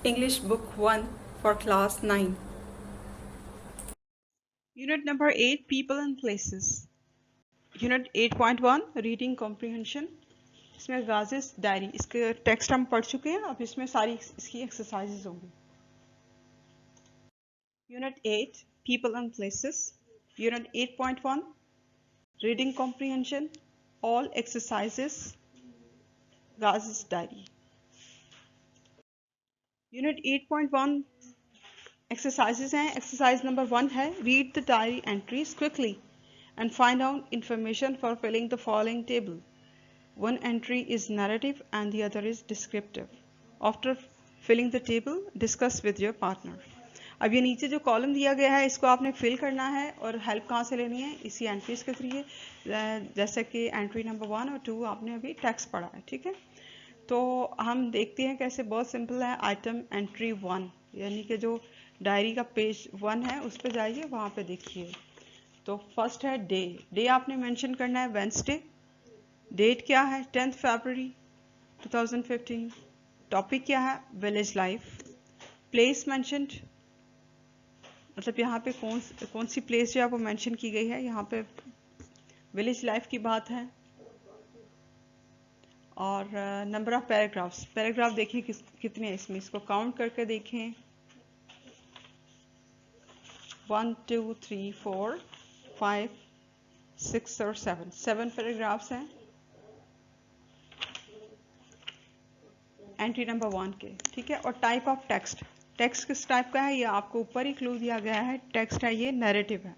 English Book 1 for Class 9. Unit number 8, People and Places. Unit 8.1, Reading Comprehension. इसमें गाजिस diary, इसके text हम पढ़ चुके हैं, अब इसमें सारी इसकी एक्सरसाइजेज होंगी. Unit 8, People and Places. Unit 8.1, Reading Comprehension. All exercises. Ghazi's diary. Unit 8.1 exercises हैं. Exercise number 1 है read the diary entries quickly and find out information for filling the following table. One entry is narrative and the other is descriptive. After filling the table, discuss with your partner. अब ये नीचे जो column दिया गया है इसको आपने fill करना है और हेल्प कहाँ से लेनी है, इसी एंट्रीज के जरिए. जैसे कि एंट्री नंबर 1 और 2 आपने अभी टेक्स्ट पढ़ा है, ठीक है. तो हम देखते हैं कैसे. बहुत सिंपल है. आइटम एंट्री 1 यानी कि जो डायरी का पेज 1 है उस पर जाइए, वहाँ पे देखिए. तो फर्स्ट है डे. डे आपने मेंशन करना है वेंसडे. डेट क्या है 10th फरवरी 2015. टॉपिक क्या है विलेज लाइफ. प्लेस मेंशनड, मतलब यहाँ पे कौन सी प्लेस जो है वो मेंशन की गई है. यहाँ पे विलेज लाइफ की बात है. और नंबर ऑफ पैराग्राफ्स. पैराग्राफ देखिए कितने हैं इसमें, इसको काउंट करके देखें. 1 2 3 4 5 6 और 7 पैराग्राफ्स हैं एंट्री नंबर 1 के, ठीक है. और टाइप ऑफ टेक्स्ट. टेक्स्ट किस टाइप का है ये आपको ऊपर ही क्लू दिया गया है. टेक्स्ट है ये नैरेटिव है.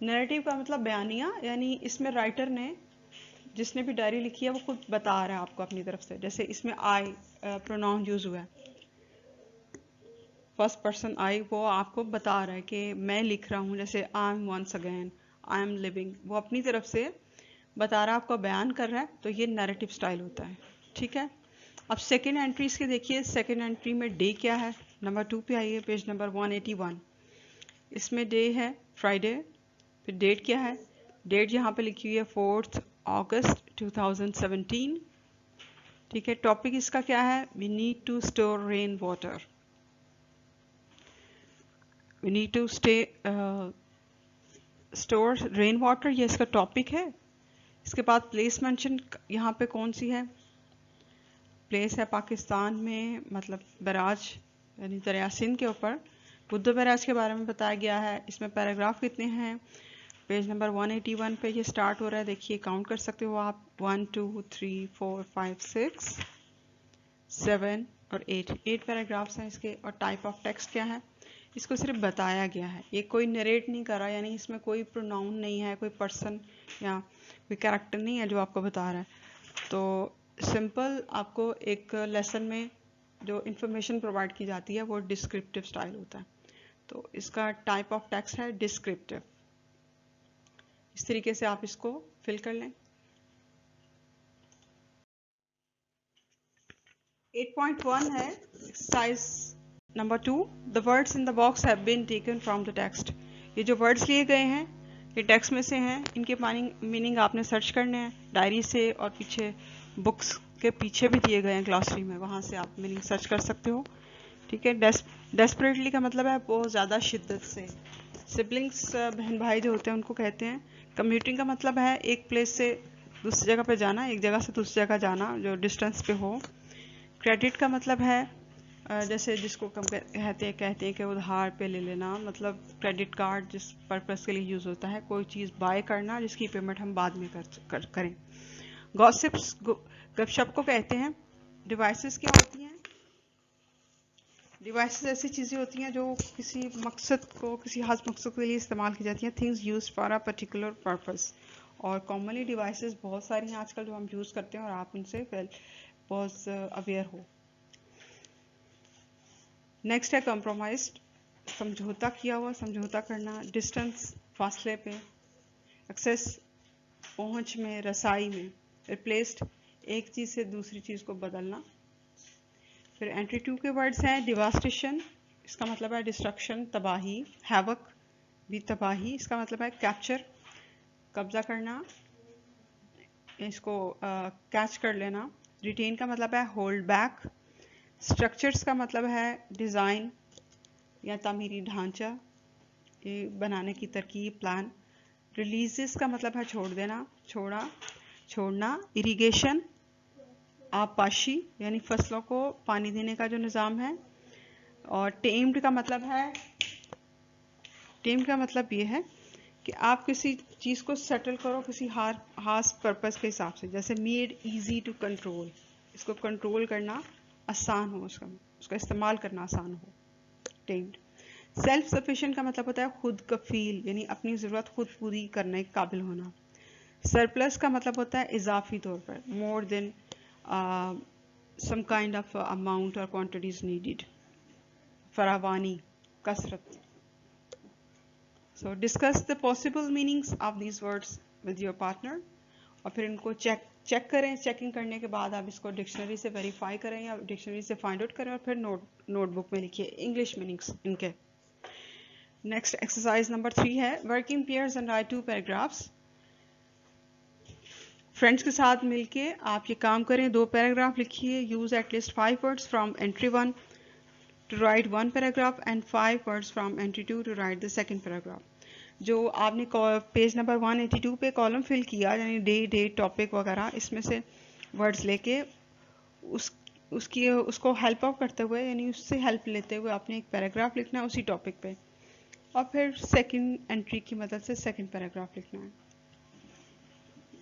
नैरेटिव का मतलब बयानिया, यानी इसमें राइटर ने, जिसने भी डायरी लिखी है वो खुद बता रहा है आपको अपनी तरफ से. जैसे इसमें आई प्रोनाउन यूज हुआ है, फर्स्ट पर्सन आई, वो आपको बता रहा है कि मैं लिख रहा हूँ. जैसे I am once again, I am living, वो अपनी तरफ से बता रहा है, आपको बयान कर रहा है. तो ये नैरेटिव स्टाइल होता है, ठीक है. अब सेकेंड एंट्रीज के देखिए. सेकेंड एंट्री में डे क्या है. नंबर 2 पे आइए, पेज नंबर 181. इसमें डे है फ्राइडे. फिर डेट क्या है. डेट यहाँ पे लिखी हुई है 4th अगस्त 2017, ठीक है. टॉपिक इसका क्या है. We need to store rain water. We need to store rain water, ये इसका टॉपिक है. इसके बाद प्लेस मेंशन यहाँ पे कौन सी है. प्लेस है पाकिस्तान में, मतलब बराज यानी दरिया सिंध के ऊपर बुद्ध बराज के बारे में बताया गया है. इसमें पैराग्राफ कितने हैं. पेज नंबर 181 पे ये स्टार्ट हो रहा है. देखिए काउंट कर सकते हो आप. 1 2 3 4 5 6 7 और 8 पैराग्राफ्स हैं इसके. और टाइप ऑफ टेक्स्ट क्या है. इसको सिर्फ बताया गया है, ये कोई नरेट नहीं कर रहा, यानी इसमें कोई प्रोनाउन नहीं है, कोई पर्सन या कोई कैरेक्टर नहीं है जो आपको बता रहा है. तो सिंपल आपको एक लेसन में जो इंफॉर्मेशन प्रोवाइड की जाती है वो डिस्क्रिप्टिव स्टाइल होता है. तो इसका टाइप ऑफ टेक्स्ट है डिस्क्रिप्टिव. इस तरीके से आप इसको फिल कर लें. 8.1 है exercise number 2. The words in the box have been taken from the text. ये जो वर्ड्स लिए गए हैं ये टेक्स्ट में से हैं. इनके मीनिंग आपने सर्च करने हैं डायरी से, और पीछे बुक्स के पीछे भी दिए गए हैं ग्लॉसरी में, वहाँ से आप मीनिंग सर्च कर सकते हो, ठीक है. डेस्परेटली का मतलब है बहुत ज़्यादा शिद्दत से. सिबलिंग्स बहन भाई जो होते हैं उनको कहते हैं. कम्यूटिंग का मतलब है एक प्लेस से दूसरी जगह पे जाना, एक जगह से दूसरी जगह जाना जो डिस्टेंस पे हो. क्रेडिट का मतलब है जैसे जिसको कम कहते हैं कि उधार पे ले लेना, मतलब क्रेडिट कार्ड जिस पर्पस के लिए यूज़ होता है, कोई चीज़ बाय करना जिसकी पेमेंट हम बाद में करें. गॉसिप्स गपशप को कहते हैं. डिवाइसेस क्या होती हैं. डिवाइसेस ऐसी चीज़ें होती हैं जो किसी मकसद को, किसी खास मकसद के लिए इस्तेमाल की जाती हैं. Things use for a particular purpose. और कॉमनली डिवाइसेस बहुत सारी हैं आजकल जो हम यूज़ करते हैं और आप उनसे बहुत अवेयर हो. नेक्स्ट है कंप्रोमाइज्ड, समझौता किया हुआ, समझौता करना. डिस्टेंस फासले पे. एक्सेस पहुंच में, रसाई में. रिप्लेस्ड एक चीज़ से दूसरी चीज़ को बदलना. फिर एंट्री 2 के वर्ड्स हैं डिवास्टेशन, इसका मतलब है डिस्ट्रक्शन, तबाही. हैवक भी तबाही, इसका मतलब है कैप्चर, कब्जा करना, इसको कैच कर लेना. रिटेन का मतलब है होल्ड बैक. स्ट्रक्चर्स का मतलब है डिज़ाइन या तामीरी ढांचा, ये बनाने की तरकीब, प्लान। रिलीजेस का मतलब है छोड़ देना, छोड़ना। इरिगेशन, आबपाशी यानी फसलों को पानी देने का जो निज़ाम है। और टेम्ड का मतलब ये है कि आप किसी चीज़ को सेटल करो किसी खास पर्पस के हिसाब से, जैसे मेड इजी टू कंट्रोल, इसको कंट्रोल करना आसान हो, उसका इस्तेमाल करना आसान हो, टेम्ड। सेल्फ सफिशिएंट का मतलब होता है खुद कफील, यानी अपनी ज़रूरत खुद पूरी करने के काबिल होना। सरप्लस का मतलब होता है इजाफी तौर पर, more than some kind of amount और क्वांटिटीज नीडेड। फरावानी, कसरत। So discuss the possible meanings of these words with your partner, और फिर इनको चेक करें। चेकिंग करने के बाद आप इसको डिक्शनरी से वेरीफाई करें या डिक्शनरी से फाइंड आउट करें और फिर नोटबुक में लिखिए इंग्लिश मीनिंग्स इनके। नेक्स्ट एक्सरसाइज नंबर 3 है working pairs and right 2 paragraphs. Friends के साथ मिलके आप ये काम करें, 2 पैराग्राफ लिखिए। Use at least 5 words from entry 1 to write 1 paragraph and 5 words from entry 2 to write the second paragraph. जो आपने पेज नंबर 182 पे कॉलम फिल किया, यानी डेट टॉपिक वगैरह, इसमें से वर्ड्स लेके उसको हेल्प आउट करते हुए, यानी उससे हेल्प लेते हुए आपने एक पैराग्राफ लिखना है उसी टॉपिक पे, और फिर सेकंड एंट्री की मदद से सेकंड पैराग्राफ लिखना है।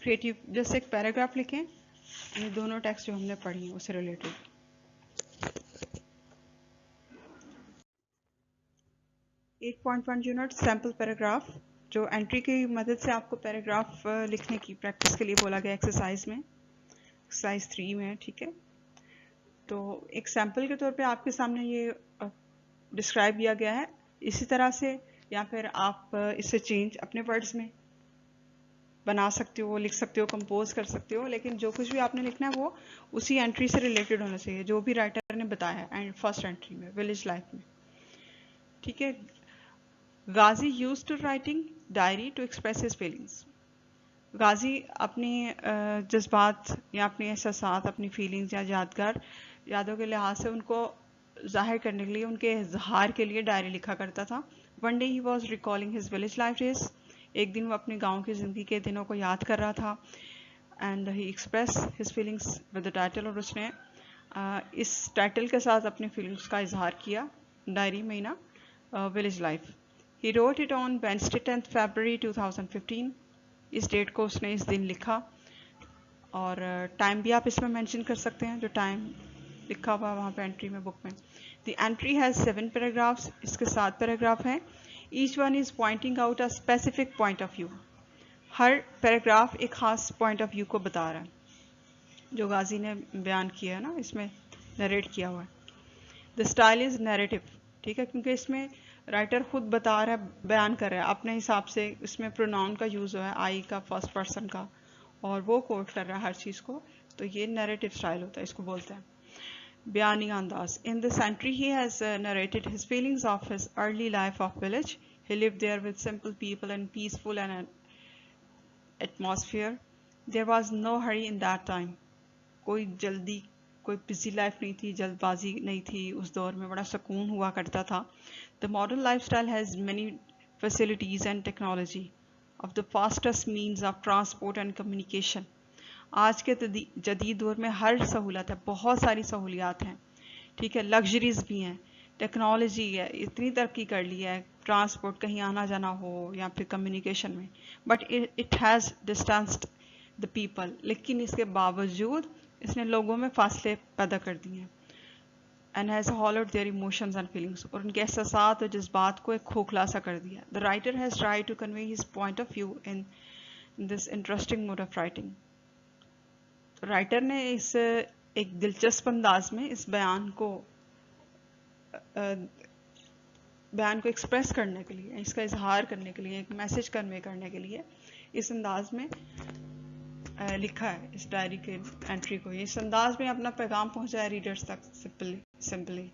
क्रिएटिव जैसे एक पैराग्राफ लिखें, ये दोनों टेक्स्ट जो हमने पढ़ी हैं उससे रिलेटेड। 8.1 यूनिट सैम्पल पैराग्राफ, जो एंट्री की मदद से आपको पैराग्राफ लिखने की प्रैक्टिस के लिए बोला गया एक्सरसाइज में, एक्सरसाइज 3 में, ठीक है। तो एक सैम्पल के तौर पे आपके सामने ये डिस्क्राइब किया गया है, इसी तरह से, या फिर आप इसे चेंज अपने वर्ड्स में बना सकते हो, लिख सकते हो, कंपोज कर सकते हो, लेकिन जो कुछ भी आपने लिखना है वो उसी एंट्री से रिलेटेड होना चाहिए जो भी राइटर ने बताया है फर्स्ट एंट्री में, विलेज लाइफ में, ठीक है। Ghazi used to writing diary to express his feelings. Ghazi अपनी जज्बात या अपने एहसासात, अपनी फीलिंग्स या यादों के लिहाज से उनको जाहिर करने के लिए, उनके इजहार के लिए डायरी लिखा करता था। One day he was recalling his village life days, एक दिन वो अपने गांव की ज़िंदगी के दिनों को याद कर रहा था। And he express his feelings with the title, और उसने इस टाइटल के साथ अपनी फीलिंग्स का इजहार किया डायरी में ना, village life. He wrote it on Wednesday 10 फरवरी 2015, इस डेट को उसने इस दिन लिखा। और टाइम भी आप इसमें मेंशन कर सकते हैं, जो टाइम लिखा हुआ वहाँ पे एंट्री में, बुक में। द एंट्री हैज़ 7 पैराग्राफ्स, इसके 7 पैराग्राफ हैं। Each one is pointing out a specific point of view, her paragraph एक खास पॉइंट ऑफ व्यू को बता रहा है, जो गाजी ने बयान किया है ना, इसमें नरेट किया हुआ है। द स्टाइल इज़ नैरेटिव, ठीक है, क्योंकि इसमें राइटर खुद बता रहा है, बयान कर रहा है अपने हिसाब से। इसमें प्रोनाउन का यूज़ हुआ है, आई का, फर्स्ट पर्सन का, और वो कोट कर रहा है हर चीज़ को, तो ये नैरेटिव स्टाइल होता है, इसको बोलते हैं बयानी अंदाज। In this entry he has narrated his feelings of his early life of village. He lived there with simple people and peaceful and an atmosphere. There was no hurry in that time. कोई जल्दी, कोई busy life नहीं थी, जल्दबाजी नहीं थी, उस दौर में बड़ा सुकून हुआ करता था। The modern lifestyle has many facilities and technology of the fastest means of transport and communication. आज के जदीद दौर में हर सहूलत है, बहुत सारी सहूलियात हैं, ठीक है, लग्जरीज भी हैं, टेक्नोलॉजी है, इतनी तरक्की कर ली है, ट्रांसपोर्ट, कहीं आना जाना हो या फिर कम्युनिकेशन में, but it has distanced the people, लेकिन इसके बावजूद इसने लोगों में फासले पैदा कर दिए हैं। And has hollowed their emotions and feelings, और उनके एहसासात और जज्बात को एक खोखला सा कर दिया। The writer has try to convey his point of view in this interesting mode of writing. Writer ने इस एक दिलचस्प अंदाज में इस बयान को एक्सप्रेस करने के लिए, इसका इजहार करने के लिए, एक मैसेज कन्वे करने के लिए इस अंदाज में लिखा है, इस डायरी के एंट्री को, इस अंदाज में अपना पैगाम पहुंचाया रीडर्स तक, सिंपली।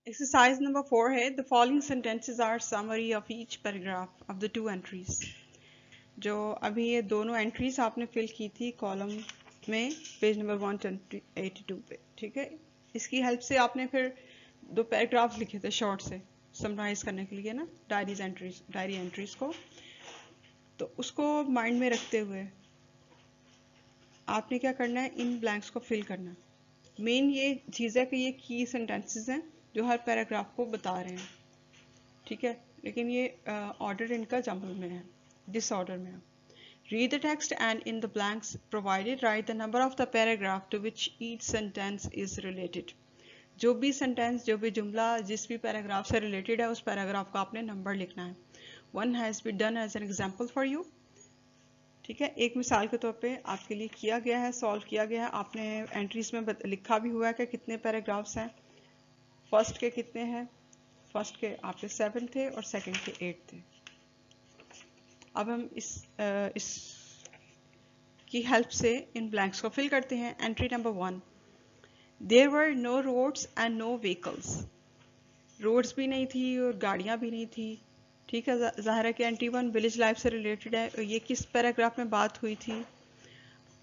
एक्सरसाइज नंबर 4 है the following sentences are summary of each paragraph of the 2 entries. जो अभी ये दोनों एंट्रीज आपने फिल की थी कॉलम में पेज नंबर 182 पे। ठीक है, इसकी हेल्प से आपने फिर 2 पैराग्राफ लिखे थे शॉर्ट से समराइज करने के लिए ना डायरी एंट्रीज को। तो उसको माइंड में रखते हुए आपने क्या करना है, इन ब्लैंक्स को फिल करना है। मेन ये चीज़ है कि ये की सेंटेंसेस हैं जो हर पैराग्राफ को बता रहे हैं। ठीक है, लेकिन ये ऑर्डर इनका जंबल में है, डिसऑर्डर में है। Read the text and in the blanks provided write the number of the paragraph to which each sentence is related. जो भी सेंटेंस, जो भी जुमला जिस भी पैराग्राफ से रिलेटेड है उस पैराग्राफ का आपने नंबर लिखना है। One has been done as an example for you. ठीक है, एक मिसाल के तौर पे आपके लिए किया गया है, सॉल्व किया गया है। आपने एंट्रीज में लिखा भी हुआ है कि कितने पैराग्राफ्स हैं। फर्स्ट के कितने हैं, फर्स्ट के आपके 7 थे और सेकंड के 8 थे। अब हम इस की हेल्प से इन ब्लैंक्स को फिल करते हैं। Entry number 1, there were no roads and no vehicles. Roads भी नहीं थी और गाड़ियाँ भी नहीं थी। ठीक है, ज़ाहिर है कि एंट्री 1 विलेज लाइफ से रिलेटेड है और ये किस पैराग्राफ में बात हुई थी,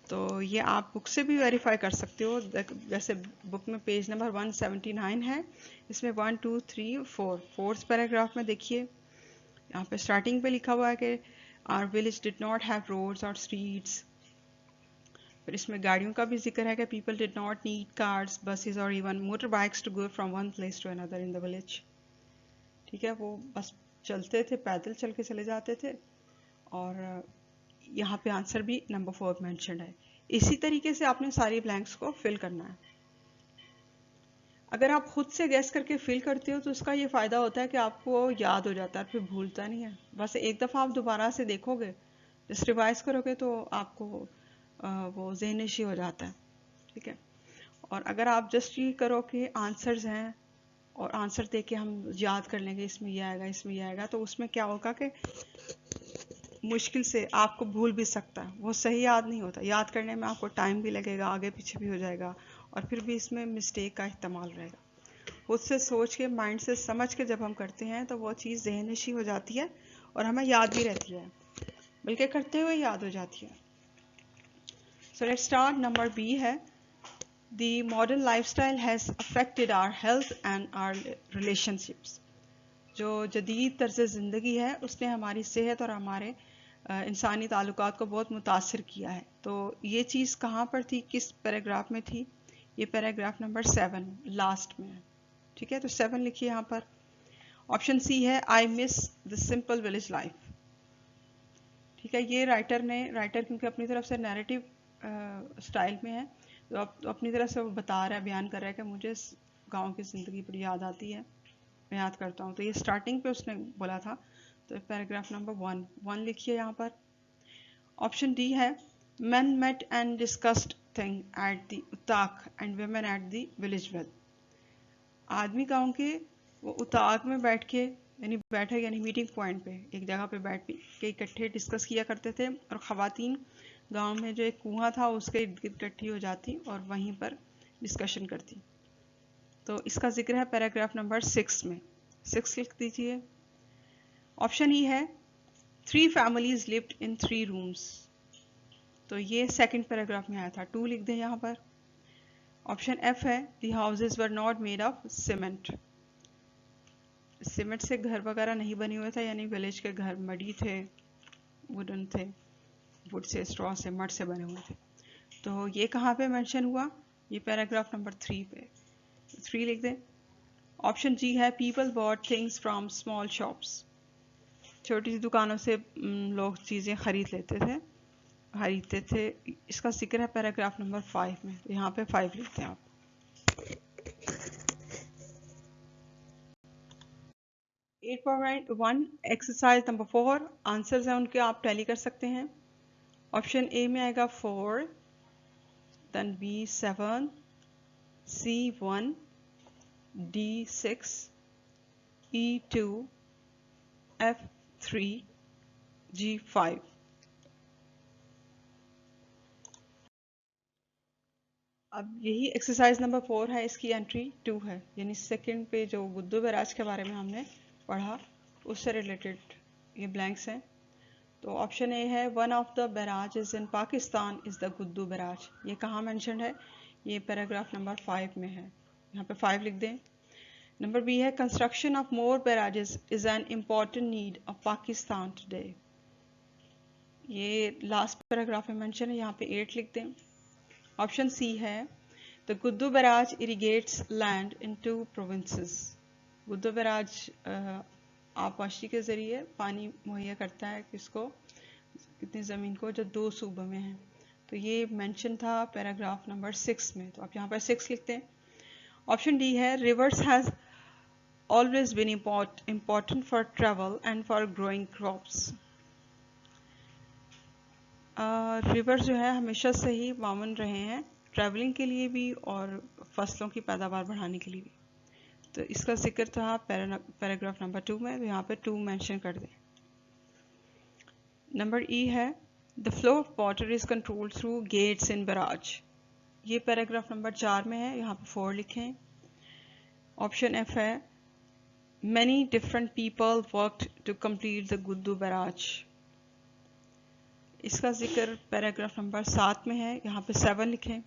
तो ये आप बुक से भी वेरीफाई कर सकते हो। जैसे बुक में पेज नंबर 179 है, इसमें 1 2 3 4 फोर्थ पैराग्राफ में देखिए, यहाँ पे स्टार्टिंग पे लिखा हुआ है कि our village did not have roads और स्ट्रीट्स। फिर इसमें गाड़ियों का भी जिक्र है कि people did not need cars, buses और even motor bikes to go from one place to another in the village. ठीक है, वो बस चलते थे, पैदल चल के चले जाते थे। और यहाँ पे आंसर भी नंबर 4 मेंशन्ड है। इसी तरीके से आपने सारी ब्लैंक्स को फिल करना है। अगर आप खुद से गैस करके फिल करते हो तो उसका ये फ़ायदा होता है कि आपको याद हो जाता है, फिर भूलता नहीं है। बस एक दफ़ा आप दोबारा से देखोगे, जस्ट रिवाइज करोगे तो आपको वो ज़हन-नशी हो जाता है। ठीक है, और अगर आप जस्ट ये करो कि आंसर्स हैं और आंसर दे के हम याद कर लेंगे इसमें ये आएगा, इसमें ये आएगा, तो उसमें क्या होगा कि मुश्किल से आपको भूल भी सकता है, वो सही याद नहीं होता। याद करने में आपको टाइम भी लगेगा, आगे पीछे भी हो जाएगा और फिर भी इसमें मिस्टेक का इस्तेमाल रहेगा। खुद से सोच के, माइंड से समझ के जब हम करते हैं तो वो चीज़ ज़हन-नशी हो जाती है और हमें याद भी रहती है, बल्कि करते हुए याद हो जाती है। So let's start. Number B है, the modern lifestyle has affected our health and our relationships. जो जदीद तर्ज ज़िंदगी है उसने हमारी सेहत और हमारे इंसानी ताल्लुकात को बहुत मुतासिर किया है। तो ये चीज़ कहाँ पर थी, किस पैराग्राफ में थी? ये पैराग्राफ नंबर 7 लास्ट में है। ठीक है, तो 7 लिखिए यहाँ पर। ऑप्शन सी है, I miss the simple village life. ठीक है, ये राइटर क्योंकि अपनी तरफ से नैरेटिव स्टाइल में है, तो अपनी तरफ से वो बता रहा है, बयान कर रहा है कि मुझे गाँव की ज़िंदगी बड़ी याद आती है, मैं याद करता हूँ। तो ये स्टार्टिंग पे उसने बोला था। तो पैराग्राफ नंबर 1 लिखिए यहाँ पर। ऑप्शन डी है, men met and discussed thing at the उताक and women at the village well। आदमी गाँव के वो उताक में बैठ के, यानी बैठक यानी मीटिंग पॉइंट पे एक जगह पे बैठ के इकट्ठे डिस्कस किया करते थे, और ख़वातीन गांव में जो एक कुआं था उसके इर्द गिर्द इकट्ठी हो जाती और वहीं पर डिस्कशन करती। तो इसका जिक्र है पैराग्राफ नंबर 6 में। 6 लिख दीजिए। ऑप्शन ई है, 3 families lived in 3 rooms। तो ये सेकंड पैराग्राफ में आया था, 2 लिख दें यहाँ पर। ऑप्शन एफ है, the houses were not made of cement। Cement से घर वगैरह नहीं बने हुए थे, यानी विलेज के घर मडी थे, वुडन थे, वुड से, स्ट्रॉ से, मड से बने हुए थे। तो ये कहाँ पे मेंशन हुआ? ये पैराग्राफ नंबर 3 पे। 3 लिख दें। ऑप्शन जी है, people bought things from small shops. छोटी सी दुकानों से लोग चीज़ें खरीदते थे। इसका जिक्र है पैराग्राफ नंबर 5 में। तो यहाँ पे 5 लिखते हैं आप। 8.1 एक्सरसाइज नंबर 4, आंसर्स हैं उनके, आप टैली कर सकते हैं। ऑप्शन ए में आएगा 4, देन बी 7, सी 1, डी 6, ई 2, एफ 3, जी 5। अब यही एक्सरसाइज नंबर 4 है, इसकी एंट्री 2 है, यानी सेकंड पे जो बुद्धू बैराज के बारे में हमने पढ़ा उससे रिलेटेड ये ब्लैंक्स हैं। तो ऑप्शन ए है one of the barrages in Pakistan is the Guddu barrage. ये कहाँ मेंशन है? ये पैराग्राफ नंबर 5 में है, यहाँ पे 5 लिख दें। नंबर बी है construction of more barrages is an important need of Pakistan today. ये लास्ट पैराग्राफ में मेंशन है, यहाँ पे 8 लिख दें। ऑप्शन सी है the Guddu barrage irrigates land in 2 provinces. Guddu barrage आबपाशी के ज़रिए पानी मुहैया करता है किसको, कितनी ज़मीन को, जो 2 सूबों में है। तो ये मेंशन था पैराग्राफ नंबर 6 में, तो आप यहाँ पर 6 लिखते हैं। ऑप्शन डी है rivers has always been important for travel and for growing crops. River जो है हमेशा से ही मामून रहे हैं ट्रैवलिंग के लिए भी और फसलों की पैदावार बढ़ाने के लिए भी। तो इसका जिक्र था पैराग्राफ नंबर 2 में, तो यहाँ पे 2 मेंशन कर दें। नंबर ई है the flow of water is controlled through gates in barrage. ये पैराग्राफ नंबर 4 में है, यहाँ पे 4 लिखें। ऑप्शन एफ है many different people worked to complete the Guddu barrage. इसका जिक्र पैराग्राफ नंबर 7 में है, यहाँ पे 7 लिखें।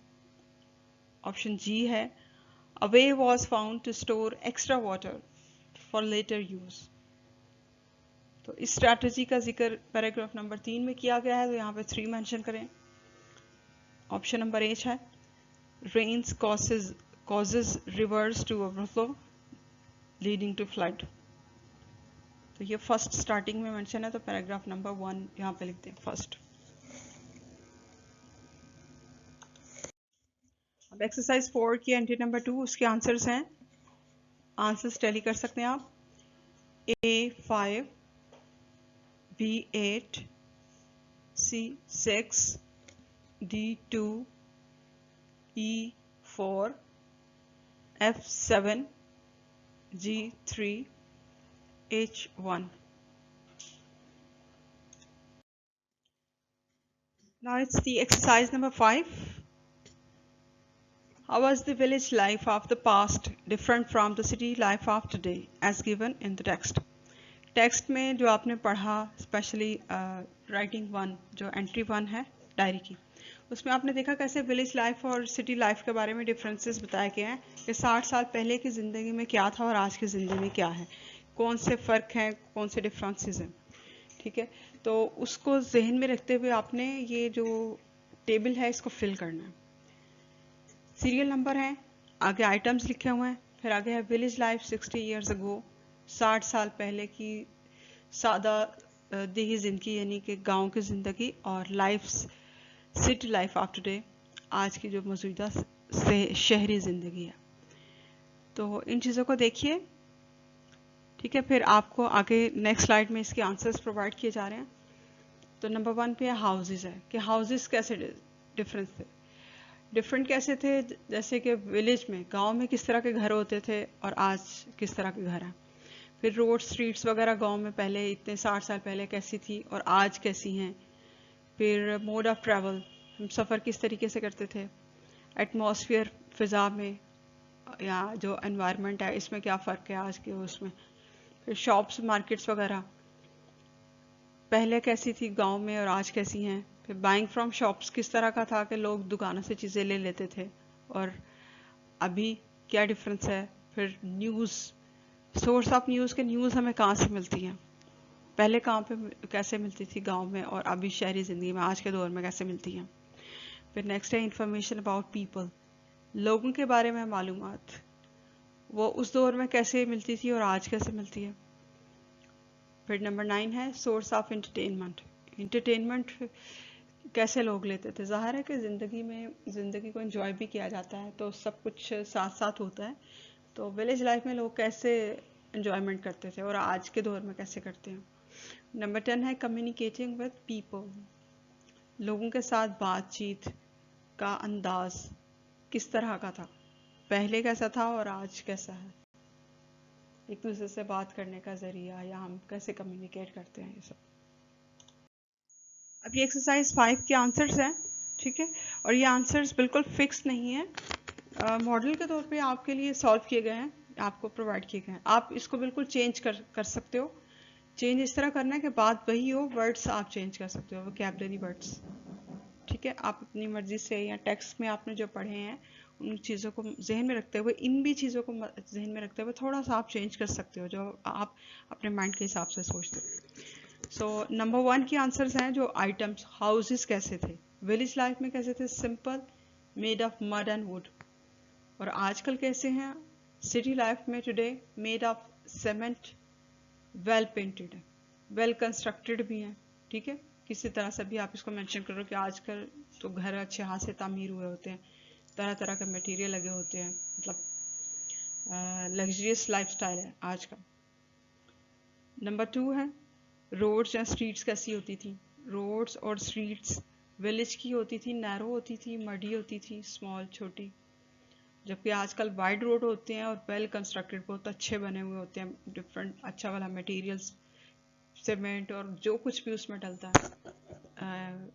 ऑप्शन जी है A way was found to store extra water for later use। तो इस स्ट्रैटेजी का जिक्र पैराग्राफ नंबर 3 में किया गया है, तो यहाँ पे 3 मेंशन करें। ऑप्शन नंबर एच है rains causes rivers to overflow leading to flood। तो ये फर्स्ट स्टार्टिंग में मेंशन है, तो पैराग्राफ नंबर 1 यहाँ पे लिखते हैं फर्स्ट। अब एक्सरसाइज 4 की एंट्री नंबर 2, उसके आंसर्स हैं। आंसर्स टैली कर सकते हैं आप। A5, B8, C6, D2, E4, F7, G3, H1। Now it's the exercise number 5. How was the village life of the past different from the city life of today as given in the text? Text में जो आपने पढ़ा, specially writing 1 जो entry 1 है diary की, उसमें आपने देखा कैसे विलेज लाइफ और सिटी लाइफ के बारे में डिफरेंसेस बताए गए हैं कि 60 साल पहले की ज़िंदगी में क्या था और आज की ज़िंदगी में क्या है, कौन से फ़र्क हैं, कौन से डिफरेंसेस हैं। ठीक है, तो उसको जहन में रखते हुए आपने ये जो टेबल है इसको फिल करना है। सीरियल नंबर है, आगे आइटम्स लिखे हुए हैं, फिर आगे है विलेज लाइफ 60 ईयर्स अगो, 60 साल पहले की सादा देही ज़िंदगी यानी कि गांव की ज़िंदगी, और life city life of today आज की जो मौजूदा शहरी ज़िंदगी है। तो इन चीज़ों को देखिए, ठीक है। फिर आपको आगे नेक्स्ट स्लाइड में इसके आंसर्स प्रोवाइड किए जा रहे हैं। तो नंबर 1 पे हाउसेस है कि हाउसेस कैसे डिफरेंट कैसे थे, जैसे कि विलेज में, गांव में किस तरह के घर होते थे और आज किस तरह के घर हैं। फिर रोड स्ट्रीट्स वगैरह गांव में पहले इतने 60 साल पहले कैसी थी और आज कैसी हैं। फिर मोड ऑफ ट्रैवल, हम सफ़र किस तरीके से करते थे। एटमॉस्फेयर, फ़िज़ा में या जो एनवायरनमेंट है इसमें क्या फ़र्क है आज के उसमें। फिर शॉप्स, मार्केट्स वगैरह पहले कैसी थी गांव में और आज कैसी हैं। फिर बाइंग फ्रॉम शॉप्स किस तरह का था कि लोग दुकानों से चीज़ें ले लेते थे और अभी क्या डिफरेंस है। फिर न्यूज़, सोर्स ऑफ न्यूज़ के न्यूज़ हमें कहाँ से मिलती हैं, पहले कहाँ पे कैसे मिलती थी गांव में और अभी शहरी ज़िंदगी में आज के दौर में कैसे मिलती हैं। फिर नेक्स्ट है इंफॉर्मेशन अबाउट पीपल, लोगों के बारे में मालूमात, वो उस दौर में कैसे मिलती थी और आज कैसे मिलती है। फिर नंबर 9 है सोर्स ऑफ एंटरटेनमेंट, एंटरटेनमेंट कैसे लोग लेते थे। ज़ाहिर है कि ज़िंदगी में ज़िंदगी को एंजॉय भी किया जाता है तो सब कुछ साथ साथ होता है। तो विलेज लाइफ में लोग कैसे एंजॉयमेंट करते थे और आज के दौर में कैसे करते हैं। नंबर 10 है कम्युनिकेटिंग विद पीपल, लोगों के साथ बातचीत का अंदाज किस तरह का था, पहले कैसा था और आज कैसा है, एक दूसरे से बात करने का ज़रिया या हम कैसे कम्युनिकेट करते हैं, ये सब। अब ये एक्सरसाइज 5 के आंसर्स हैं, ठीक है। और ये आंसर्स बिल्कुल फिक्स नहीं है, मॉडल के तौर पे आपके लिए सॉल्व किए गए हैं, आपको प्रोवाइड किए गए हैं। आप इसको बिल्कुल चेंज कर सकते हो, चेंज इस तरह करना है कि बात वही हो, वर्ड्स आप चेंज कर सकते हो, वोकैबुलरी वर्ड्स। ठीक है, आप अपनी मर्जी से या टेक्स्ट में आपने जो पढ़े हैं उन चीज़ों को जहन में रखते हुए, इन भी चीज़ों को जहन में रखते हुए थोड़ा सा आप चेंज कर सकते हो जो आप अपने माइंड के हिसाब से सोचते हो। सो नंबर 1 की आंसर्स हैं जो आइटम्स, हाउसेस कैसे थे, विलेज लाइफ में कैसे थे, simple, made of mud and would. और आजकल कैसे हैं, सिटी लाइफ में today, made of cement, well painted है, वेल कंस्ट्रक्टेड भी हैं। ठीक है, किसी तरह से भी आप इसको मेंशन करो कि आजकल तो घर अच्छे हाथ से तामीर हुए होते हैं, तरह तरह के मटेरियल लगे होते हैं, मतलब लग्जरियस लाइफस्टाइल है आज का। नंबर 2 है रोड्स या स्ट्रीट्स कैसी होती थी। रोड्स और स्ट्रीट्स विलेज की होती थी, नैरो होती थी, मडी होती थी, स्मॉल, छोटी। जबकि आजकल वाइड रोड होते हैं और वेल कंस्ट्रक्टेड, बहुत अच्छे बने हुए होते हैं, डिफरेंट अच्छा वाला मटेरियल्स, सीमेंट और जो कुछ भी उसमें डलता है,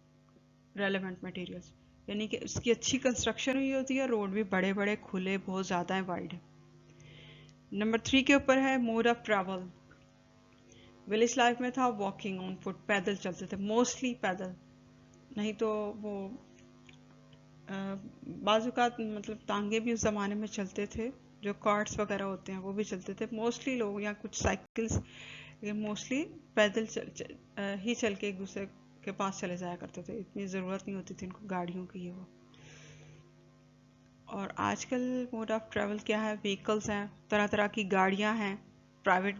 रेलेवेंट मटेरियल्स, यानी कि उसकी अच्छी कंस्ट्रक्शन हुई होती है, रोड भी बड़े बड़े खुले बहुत ज़्यादा है, वाइड है। नंबर 3 के ऊपर है mode of travel. Village life में था वॉकिंग ऑन फुट, पैदल चलते थे, मोस्टली पैदल, नहीं तो वो बाजुकात मतलब तांगे भी उस ज़माने में चलते थे, जो कार्ट्स वगैरह होते हैं वो भी चलते थे मोस्टली लोग, या कुछ साइकिल्स, ये मोस्टली पैदल ही चल के एक दूसरे के पास चले जाया करते थे, इतनी ज़रूरत नहीं होती थी इनको गाड़ियों की, ये वो। और आजकल मोड ऑफ ट्रैवल क्या है, व्हीकल्स हैं, तरह तरह की गाड़ियां हैं, प्राइवेट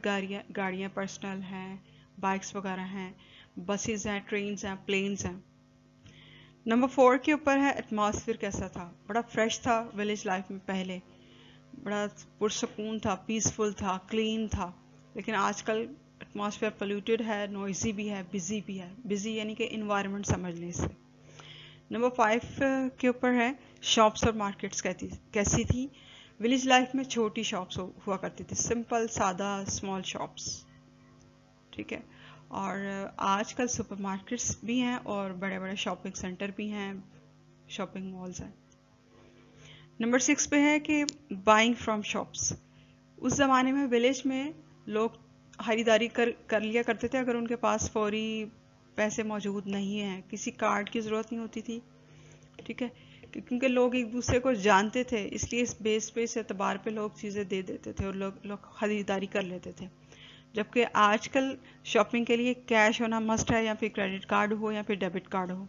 गाड़ियां पर्सनल हैं, बाइक्स वगैरह हैं, बसेस हैं, ट्रेन्स हैं, प्लेन्स हैं। नंबर 4 के ऊपर है एटमॉस्फेयर कैसा था। बड़ा फ्रेश था विलेज लाइफ में पहले, बड़ा पुरसकून था, पीसफुल था, क्लीन था। लेकिन आजकल एटमॉस्फेयर पोल्यूटेड है, नॉइजी भी है, बिजी भी है। बिजी यानी कि इन्वायरमेंट समझ लें इसे। नंबर 5 के ऊपर है शॉप्स और मार्केट्स कैसी थी। विलेज लाइफ में छोटी शॉप्स हुआ करती थी, सिंपल सादा स्मॉल शॉप्स। ठीक है, और आजकल सुपरमार्केट्स भी हैं और बड़े बड़े शॉपिंग सेंटर भी हैं, शॉपिंग मॉल्स हैं। नंबर 6 पे है कि बाइंग फ्रॉम शॉप्स। उस ज़माने में विलेज में लोग खरीदारी कर लिया करते थे अगर उनके पास फौरी पैसे मौजूद नहीं हैं, किसी कार्ड की ज़रूरत नहीं होती थी। ठीक है, क्योंकि लोग एक दूसरे को जानते थे, इसलिए इस बेस पे, इस एतबार पे लोग चीज़ें दे देते थे और लोग खरीदारी कर लेते थे। जबकि आजकल शॉपिंग के लिए कैश होना मस्ट है, या फिर क्रेडिट कार्ड हो या फिर डेबिट कार्ड हो,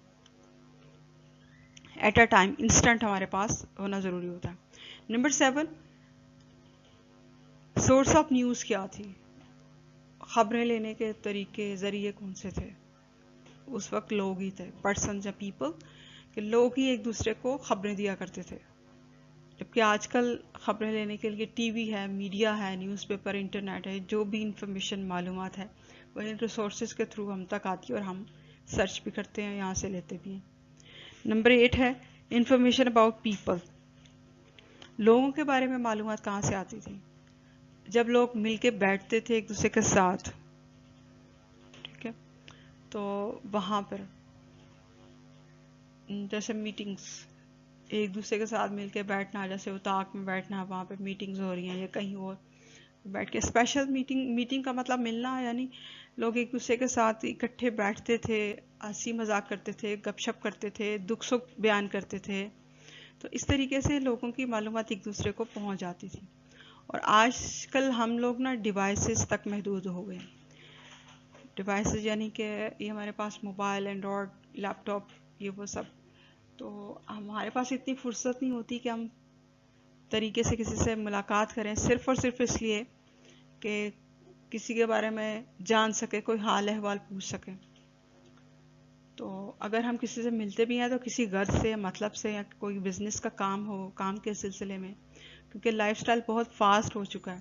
एट अ टाइम इंस्टेंट हमारे पास होना ज़रूरी होता है। नंबर 7, सोर्स ऑफ न्यूज़ क्या थी, खबरें लेने के तरीके, ज़रिए कौन से थे। उस वक्त लोग ही थे, पर्सन या पीपल, कि लोग ही एक दूसरे को खबरें दिया करते थे। जबकि आजकल खबरें लेने के लिए टीवी है, मीडिया है, न्यूज़पेपर, इंटरनेट है, जो भी इंफॉर्मेशन मालूमात है वह इन रिसोर्सेज के थ्रू हम तक आती है और हम सर्च भी करते हैं, यहाँ से लेते भी हैं। नंबर 8 है इंफॉर्मेशन अबाउट पीपल। लोगों के बारे में मालूमात कहाँ से आती थी, जब लोग मिलके बैठते थे एक दूसरे के साथ। ठीक है, तो वहाँ पर जैसे मीटिंग्स, एक दूसरे के साथ मिलके बैठना, जैसे उताक में बैठना, वहाँ पे मीटिंग्स हो रही हैं या कहीं और बैठ के, स्पेशल मीटिंग का मतलब मिलना, यानी लोग एक दूसरे के साथ इकट्ठे बैठते थे, हंसी मजाक करते थे, गपशप करते थे, दुख सुख बयान करते थे। तो इस तरीके से लोगों की मालूमात एक दूसरे को पहुंच जाती थी। और आजकल हम लोग ना डिवाइसेस तक महदूद हो गए। डिवाइसेस यानी कि ये हमारे पास मोबाइल, एंड्रॉयड, लैपटॉप, ये वो सब, तो हमारे पास इतनी फुर्सत नहीं होती कि हम तरीके से किसी से मुलाकात करें, सिर्फ और सिर्फ इसलिए कि किसी के बारे में जान सके, कोई हाल अहवाल पूछ सके। तो अगर हम किसी से मिलते भी हैं तो किसी गर्ज से या मतलब से, या कोई बिजनेस का काम हो, काम के सिलसिले में, क्योंकि लाइफस्टाइल बहुत फास्ट हो चुका है।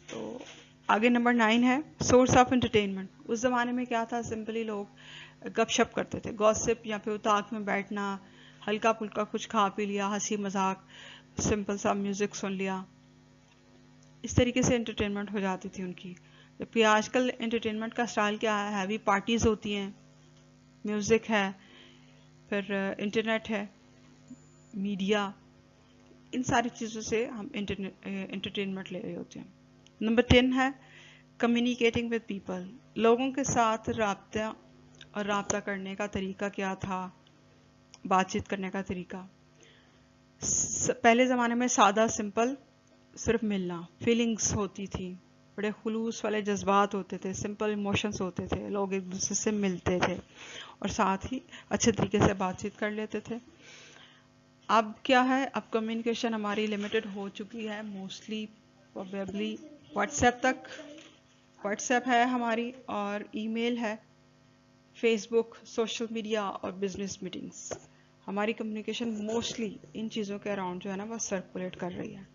तो आगे नंबर 9 है सोर्स ऑफ एंटरटेनमेंट। उस ज़माने में क्या था, सिंपली लोग गपशप करते थे, गॉसिप, या फिर उताक में बैठना, हल्का फुल्का कुछ खा पी लिया, हंसी मजाक, सिंपल सा म्यूज़िक सुन लिया, इस तरीके से एंटरटेनमेंट हो जाती थी उनकी। जबकि आजकल एंटरटेनमेंट का स्टाइल क्या है, हैवी पार्टीज होती हैं, म्यूज़िक है, फिर इंटरनेट है, मीडिया, इन सारी चीज़ों से हम एंटरटेनमेंट ले रहे होते हैं। नंबर 10 है कम्युनिकेटिंग विद पीपल, लोगों के साथ रब्ता करने का तरीका क्या था, बातचीत करने का तरीका। पहले ज़माने में सादा सिंपल सिर्फ मिलना, फीलिंग्स होती थी, बड़े खुलूस वाले जज्बात होते थे, सिंपल इमोशंस होते थे, लोग एक दूसरे से मिलते थे और साथ ही अच्छे तरीके से बातचीत कर लेते थे। अब क्या है, अब कम्युनिकेशन हमारी लिमिटेड हो चुकी है, मोस्टली प्रोबेबली व्हाट्सएप है हमारी, और ईमेल है, फेसबुक, सोशल मीडिया और बिजनेस मीटिंग्स। हमारी कम्युनिकेशन मोस्टली इन चीज़ों के अराउंड जो है ना वो सर्कुलेट कर रही है।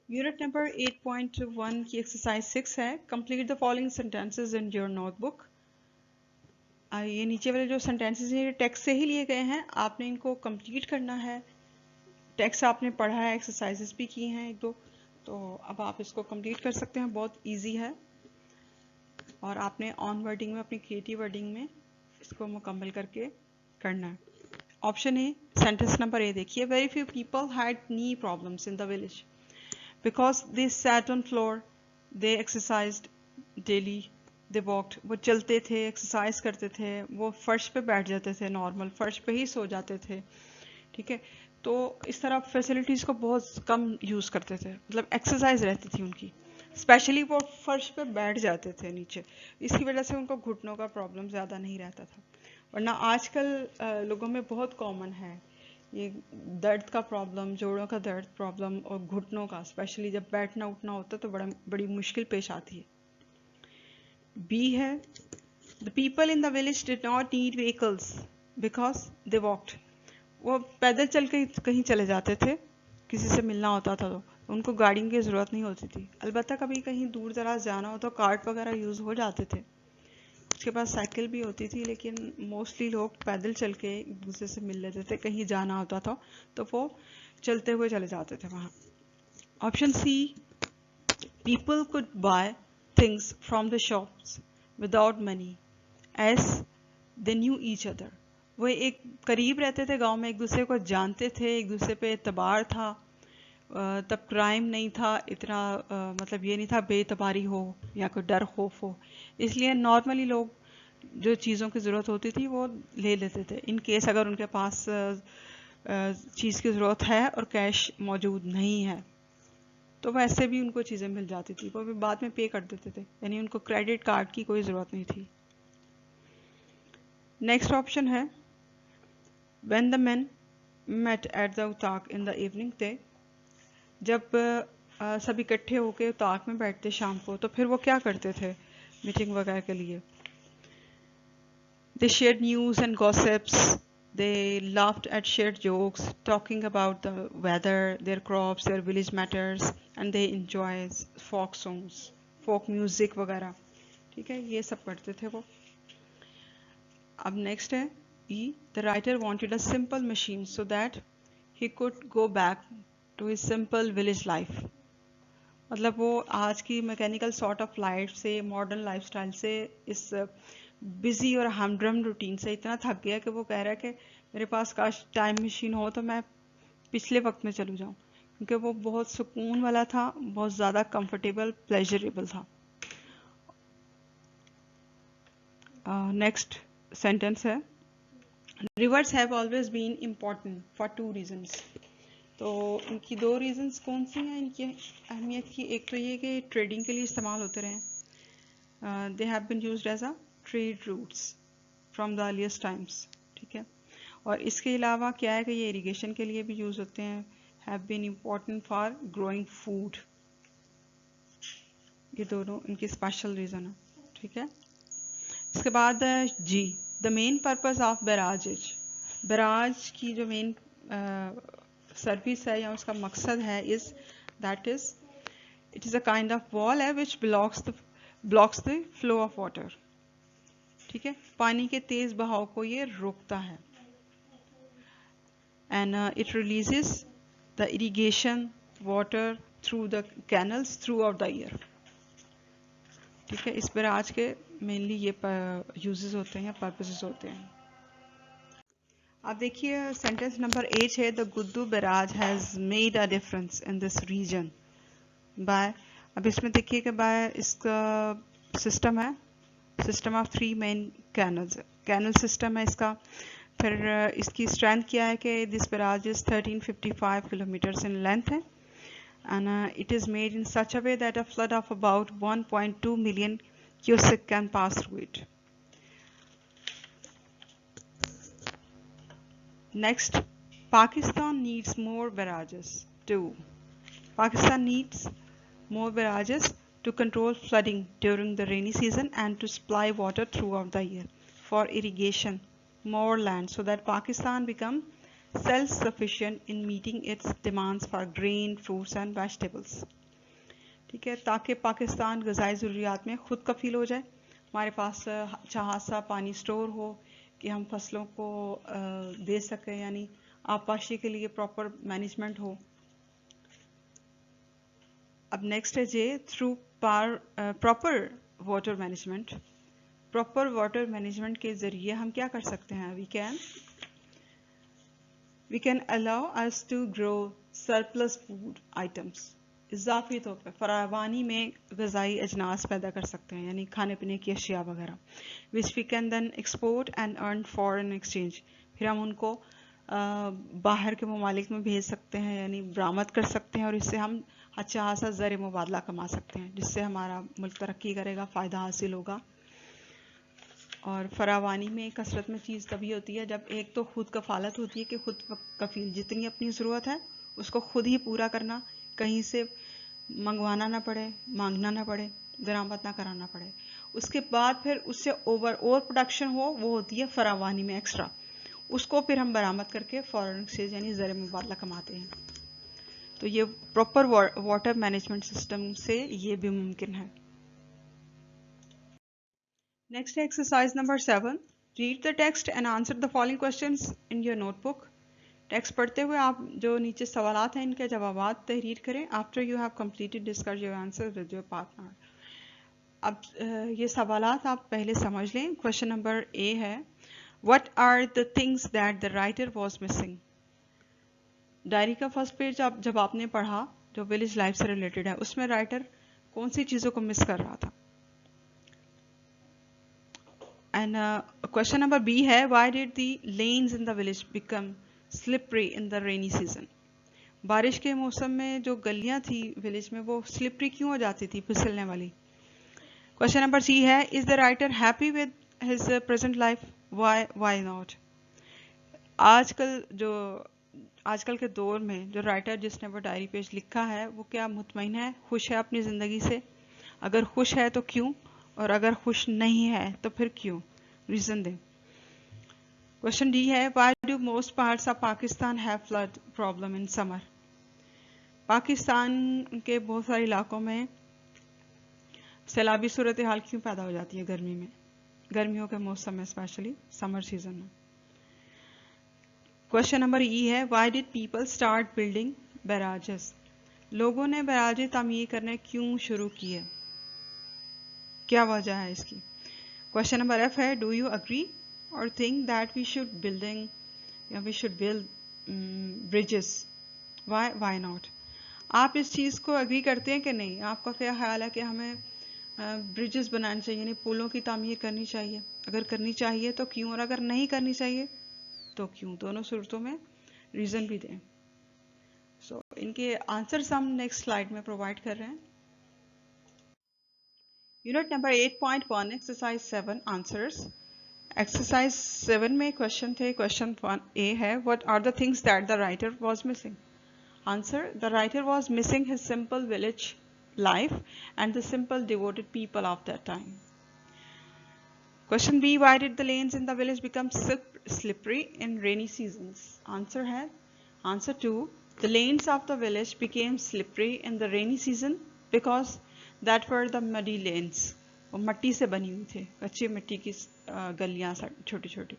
यूनिट नंबर 8.1 की एक्सरसाइज 6 है, complete the following sentences in your notebook. ये नीचे वाले जो सेंटेंसेस हैं ये टेक्स्ट से ही लिए गए हैं, आपने इनको कंप्लीट करना है। टेक्स्ट आपने पढ़ा है, एक्सरसाइजेस भी की हैं एक दो, तो अब आप इसको कंप्लीट कर सकते हैं, बहुत इजी है। और आपने ऑन वर्डिंग में, अपनी क्रिएटिव वर्डिंग में इसको मुकम्मल करके करना है। Option A, sentence number A देखिए, very few people had knee problems in the village because they sat on floor, they exercised daily, they walked, वो चलते थे, एक्सरसाइज करते थे, वो फर्श पे बैठ जाते थे, नॉर्मल फर्श पे ही सो जाते थे, ठीक है। तो इस तरह फैसिलिटीज़ को बहुत कम यूज़ करते थे, मतलब एक्सरसाइज रहती थी उनकी, स्पेशली वो फर्श पे बैठ जाते थे नीचे, इसकी वजह से उनको घुटनों का प्रॉब्लम ज़्यादा नहीं रहता था। वरना आजकल लोगों में बहुत कॉमन है ये दर्द का प्रॉब्लम, जोड़ों का दर्द प्रॉब्लम और घुटनों का, स्पेशली जब बैठना उठना होता है तो बड़ी मुश्किल पेश आती है। बी है, the people in the village did not need vehicles because they walked, वो पैदल चल के कहीं चले जाते थे, किसी से मिलना होता था तो उनको गाड़ियों की ज़रूरत नहीं होती थी। अलबत्ता कभी कहीं दूर दराज जाना हो तो कार्ट वगैरह यूज़ हो जाते थे, उसके पास साइकिल भी होती थी, लेकिन मोस्टली लोग पैदल चल के एक दूसरे से मिल लेते थे। कहीं जाना होता था तो वो चलते हुए चले जाते थे वहाँ। Option C, people could buy things from the shops without money as they knew each other, वो एक करीब रहते थे, गांव में एक दूसरे को जानते थे, एक दूसरे पे एतबार था, तब क्राइम नहीं था इतना, मतलब ये नहीं था बेतबारी हो या कोई डर खौफ हो, इसलिए नॉर्मली लोग जो चीज़ों की ज़रूरत होती थी वो ले लेते थे, इन केस अगर उनके पास चीज़ की ज़रूरत है और कैश मौजूद नहीं है तो वैसे भी उनको चीज़ें मिल जाती थी, वो भी बाद में पे कर देते थे, यानी उनको क्रेडिट कार्ड की कोई ज़रूरत नहीं थी। नेक्स्ट ऑप्शन है, when the men met at the उताक in the evening day, जब सब इकट्ठे होकर उताक में बैठते शाम को तो फिर वो क्या करते थे मीटिंग वगैरह के लिए। they shared news and gossips, they laughed at shared jokes, talking about the weather, their crops, their village matters, and they enjoyed folk songs, folk music वगैरह, ठीक है, ये सब करते थे वो। अब नेक्स्ट है E, the writer wanted a simple machine so that he could go back to his simple village life, मतलब वो आज की मैकेनिकल सॉर्ट ऑफ लाइफ से, मॉडर्न लाइफस्टाइल से, इस बिजी और हमड्रम रूटीन से इतना थक गया कि वो कह रहा है कि मेरे पास काश टाइम मशीन हो तो मैं पिछले वक्त में चलूँ जाऊँ, क्योंकि वो बहुत सुकून वाला था, बहुत ज़्यादा कंफर्टेबल, प्लेजरेबल था। नेक्स्ट सेंटेंस है, rivers have always been important for two reasons, तो इनकी दो रीजंस कौन सी हैं इनकी अहमियत की। एक तो ये कि ट्रेडिंग के लिए इस्तेमाल होते रहे, they have been used as a trade routes from the earliest times, ठीक है। और इसके अलावा क्या है कि ये इरिगेशन के लिए भी यूज़ होते हैं, have been important for growing food, ये दोनों इनकी स्पेशल रीज़न है, ठीक है। इसके बाद G, the main purpose of barrage is, barrage की जो मेन सर्विस है या उसका मकसद है is that is it is a kind of wall है which blocks the flow of water, ठीक है, पानी के तेज बहाव को ये रोकता है। And it releases the irrigation water through the canals through out the year, ठीक है। इस बैराज के मेनली ये यूजेस होते हैं या पर्पसेस होते हैं। अब देखिए सेंटेंस नंबर 8 है, the Guddu barrage has made a difference in this region, by, अब इसमें देखिए कि बाय इसका सिस्टम है, system of 3 main canals, canal system है इसका। फिर इसकी स्ट्रेंथ क्या है कि this barrage is 1355 kilometres in length है, and it is made in such a way that a flood of about 1.2 million cusic can pass through it. Next, Pakistan needs more barrages too. Pakistan needs more barrages to control flooding during the rainy season and to supply water throughout the year for irrigation, more land, so that Pakistan become self-sufficient in meeting its demands for grain, fruits and vegetables. ठीक है, ताकि पाकिस्तान ग़ज़ाई ज़रूरियात में ख़ुद कफ़ील हो जाए, हमारे पास अच्छा सा पानी स्टोर हो कि हम फसलों को दे सकें, यानी आबपाशी के लिए प्रॉपर मैनेजमेंट हो। अब नेक्स्ट है J through proper water management, proper water management के ज़रिए हम क्या कर सकते हैं, we can allow us to grow surplus food items, इजाफी तौर पर फरावानी में ग़ज़ाई अजनास पैदा कर सकते हैं, यानी खाने पीने की अशिया वगैरह, which we can then export and earn foreign exchange, फिर हम उनको बाहर के ममालिक में भेज सकते हैं, यानी बरामद कर सकते हैं, और इससे हम अच्छा खासा ज़र मुबादला कमा सकते हैं, जिससे हमारा मुल्क तरक्की करेगा, फ़ायदा हासिल होगा। और फरावानी में कसरत में चीज़ तभी होती है जब एक तो खुद कफालत होती है कि खुद कफील, जितनी अपनी ज़रूरत है उसको खुद ही पूरा करना, कहीं से मंगवाना ना पड़े, मांगना ना पड़े, दरामद ना कराना पड़े। उसके बाद फिर उससे ओवर प्रोडक्शन हो, वो होती है फरावानी में एक्स्ट्रा, उसको फिर हम बरामद करके फॉरेन एक्सचेंज यानी ज़र मुबादला कमाते हैं। तो ये प्रॉपर वाटर मैनेजमेंट सिस्टम से ये भी मुमकिन है। नेक्स्ट है exercise number 7, read the text and answer the following questions in your notebook. Text पढ़ते हुए आप जो नीचे सवालात हैं इनके जवाबात तहरीर करें। After you have completed discuss your answer with your partner. अब ये सवालात आप पहले समझ लें। क्वेश्चन नंबर ए है, what are the things that the writer was missing. Diary का फर्स्ट पेज जब आपने पढ़ा जो विलेज लाइफ से रिलेटेड है, उसमें राइटर कौन सी चीज़ों को मिस कर रहा था। एंड क्वेश्चन नंबर बी है, why did the lens in the village become slippery in the rainy season. बारिश के मौसम में जो गलियां थी विलेज में वो स्लिपरी क्यों हो जाती थी, फिसलने वाली। क्वेश्चन नंबर सी है, is the writer happy with his present life, why not. आजकल के दौर में जो राइटर जिसने वो डायरी पेज लिखा है वो क्या मुतमईन है, खुश है अपनी ज़िंदगी से। अगर खुश है तो क्यों, और अगर खुश नहीं है तो फिर क्यों, रीज़न दें। क्वेश्चन डी है, why do most parts of Pakistan have flood problem in summer. Pakistan के बहुत सारे इलाकों में सैलाबी सूरत हाल क्यों पैदा हो जाती है गर्मी में, गर्मियों के मौसम में, स्पेशली समर सीजन में। क्वेश्चन नंबर ई है, why did people start building barrages. लोगों ने बैराजे तामीर करने क्यों शुरू किए, क्या वजह है इसकी। क्वेश्चन नंबर एफ है, do you agree or think that we should build bridges, why not. आप इस चीज़ को अग्री करते हैं कि नहीं, आपका क्या ख्याल है कि हमें ब्रिजेस बनाने चाहिए, यानी पुलों की तामीर करनी चाहिए। अगर करनी चाहिए तो क्यों, और अगर नहीं करनी चाहिए तो क्यों। दोनों सूरतों में रीज़न भी दें। सो इनके आंसर्स हम नेक्स्ट स्लाइड में प्रोवाइड कर रहे हैं। Unit number 8.1 exercise 7 answers. Exercise 7 में क्वेश्चन थे। क्वेश्चन 1 ए है, what are the things that the writer was missing. Answer, the writer was missing his simple village life and the simple devoted people of that time. Question B, why did the lanes in the village become slippery in rainy seasons? Answer 2, the lanes of the village became slippery in the rainy season because that were the muddy lanes. वो मट्टी से बनी हुई थे, कच्ची मिट्टी की गलियां छोटी छोटी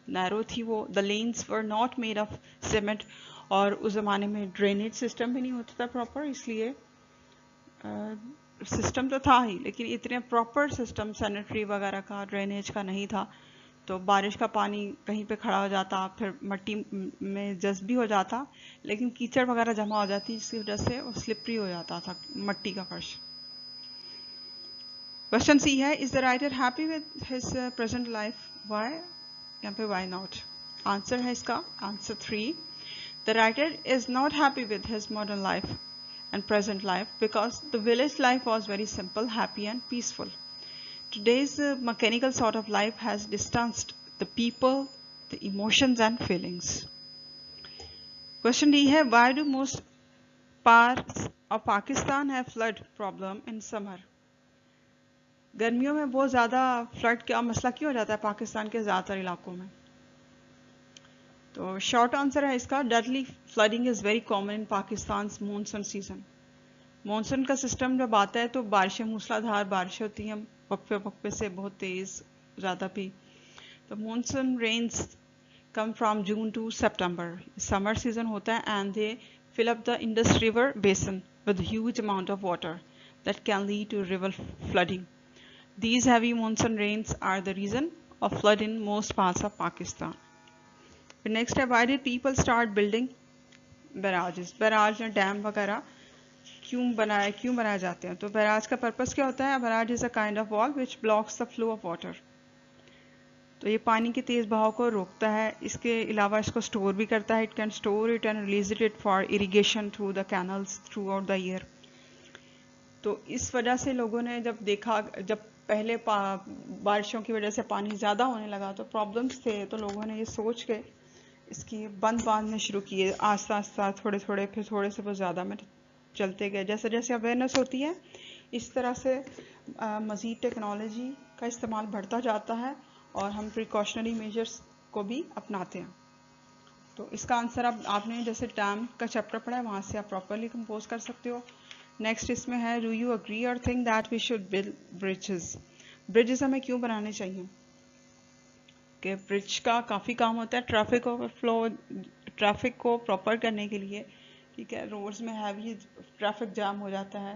नैरो थी वो। the lanes were not made of cement, और उस ज़माने में ड्रेनेज सिस्टम भी नहीं होता था प्रॉपर, इसलिए सिस्टम तो था ही लेकिन इतने प्रॉपर सिस्टम सैनिटरी वगैरह का, ड्रेनेज का नहीं था, तो बारिश का पानी कहीं पे खड़ा हो जाता, फिर मिट्टी में जज्ब भी हो जाता, लेकिन कीचड़ वगैरह जमा हो जाती, जिसकी वजह से वो स्लिपरी हो जाता था मिट्टी का फर्श। क्वेश्चन सी है, is the writer happy with his present life? Why, यहाँ पे वाई नॉट। आंसर है इसका answer 3, the writer is not happy with his modern life and present life because the village life was very simple, happy and peaceful. Today's mechanical sort of life has distanced the people, the emotions and feelings. Question D है, why do most parts of Pakistan have flood problem in summer? गर्मियों में बहुत ज़्यादा flood का मसला क्यों हो जाता है पाकिस्तान के ज़्यादातर इलाकों में? तो शॉर्ट आंसर है इसका, deadly flooding is very common in Pakistan monsoon season. Monsoon का सिस्टम जब आता है तो बारिशें, मूसलाधार बारिशें होती हैं, वक्फे वक्फे से बहुत तेज़, ज़्यादा भी। तो monsoon rains come from June to September, summer season होता है, and they fill up the Indus River basin with huge amount of water that can lead to river flooding. These heavy monsoon rains are the reason of flood in most parts of Pakistan. Next है, why did people start building barrages? Barrage या dam वगैरह क्यों बनाए जाते हैं? तो barrage का purpose क्या होता है? Barrage is a kind of wall which blocks the flow of water. तो ये पानी के तेज बहाव को रोकता है, इसके अलावा इसको स्टोर भी करता है। It can store it and release it for irrigation through the canals through out the year. तो इस वजह से लोगों ने जब देखा, जब पहले बारिशों की वजह से पानी ज़्यादा होने लगा तो प्रॉब्लम्स थे, तो लोगों ने ये सोच के इसकी बंद बांधने शुरू किए, आस्ता आस्ता थोड़े थोड़े, फिर थोड़े से बहुत ज़्यादा में चलते गए। जैसे जैसे अवेयरनेस होती है इस तरह से मज़ीद टेक्नोलॉजी का इस्तेमाल बढ़ता जाता है और हम प्रिकॉशनरी मेजर्स को भी अपनाते हैं। तो इसका आंसर आपने जैसे डैम का चैप्टर पढ़ा है वहाँ से आप प्रॉपरली कंपोज कर सकते हो। नेक्स्ट इसमें है, do you agree or think that we should build bridges? Bridges हमें क्यों बनाने चाहिए? कि ब्रिज का काफ़ी काम होता है ट्रैफिक ओवरफ्लो, ट्रैफिक को प्रॉपर करने के लिए, ठीक है। रोड्स में हैवी ट्रैफिक जाम हो जाता है,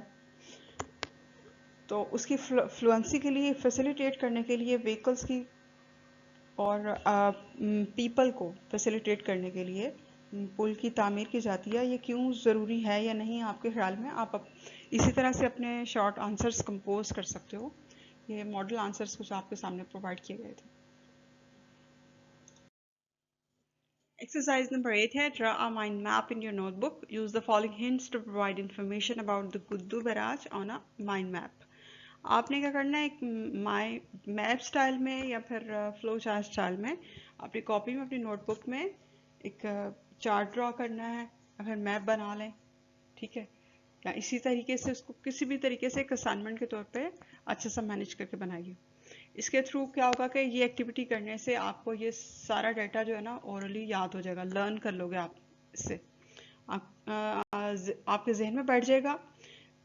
तो उसकी फ्लुएंसी के लिए, फैसिलिटेट करने के लिए व्हीकल्स की और पीपल को फैसिलिटेट करने के लिए पुल की तामीर की जाती है। ये क्यों ज़रूरी है या नहीं आपके ख्याल में? आप इसी तरह से अपने शॉर्ट आंसर्स कंपोज कर सकते हो। ये मॉडल आंसर्स कुछ आपके सामने प्रोवाइड किए गए थे। Exercise number 8 है, draw a mind map in your notebook. Use the following hints to provide information about the Guddu Barrage on a mind map. आपने क्या करना है, एक मैप स्टाइल में या फिर फ्लो चार्ट स्टाइल में अपनी कॉपी में, अपनी नोटबुक में एक चार्ट ड्रॉ करना है या फिर मैप बना लें, ठीक है। या इसी तरीके से उसको किसी भी तरीके से एक असाइनमेंट के तौर पे अच्छे से मैनेज करके बनाइए। इसके थ्रू क्या होगा कि ये एक्टिविटी करने से आपको ये सारा डाटा जो है ना ओरली याद हो जाएगा, लर्न कर लोगे आप इससे, आपके जहन में बैठ जाएगा।